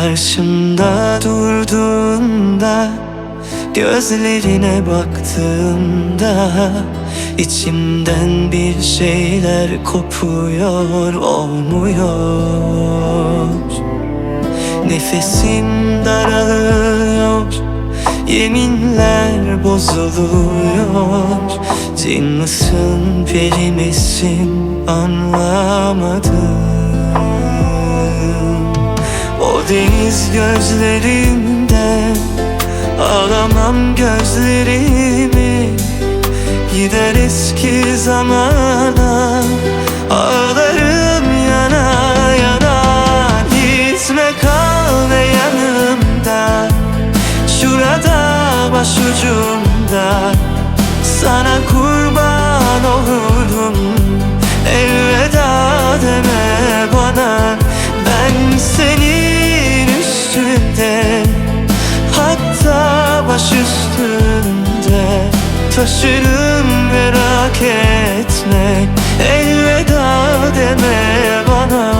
Karşımda durduğunda, gözlerine baktığımda içimden bir şeyler kopuyor, olmuyor. Nefesim daralıyor, yeminler bozuluyor. Cin misin, peri misin anlamadım. O deniz gözlerimden alamam gözlerimi. Gider eski zamana, ağlarım yana yana. Gitme, kal ve yanımda, şurada başucumda. Sana kurban olurum, elveda deme bana. Ben senin üstünde, hatta baş üstünde taşırım, merak etme. Elveda deme bana.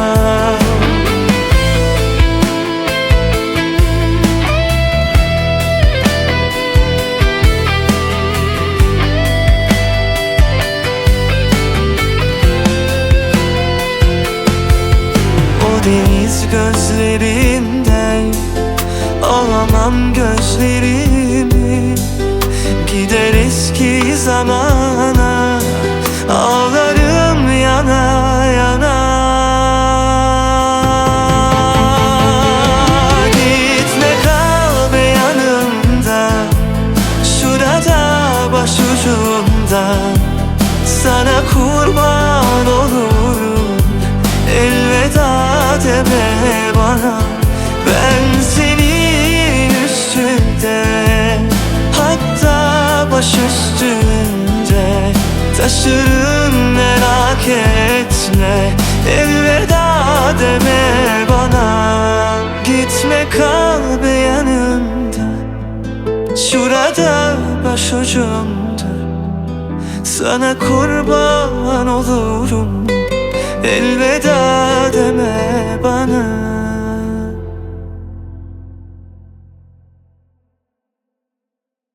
Deniz gözlerinden alamam gözlerimi. Gider eski zamana, ağlarım yana yana. Gitme, kal ve yanımda, şurada başucumda. Sana kurban olurum, elveda deme bana. Ben senin üstünde, hatta baş üstünde taşırım, merak etme. Elveda deme bana. Gitme, kal ve yanımda, şurada başucumda. Sana kurban olurum, elveda deme bana.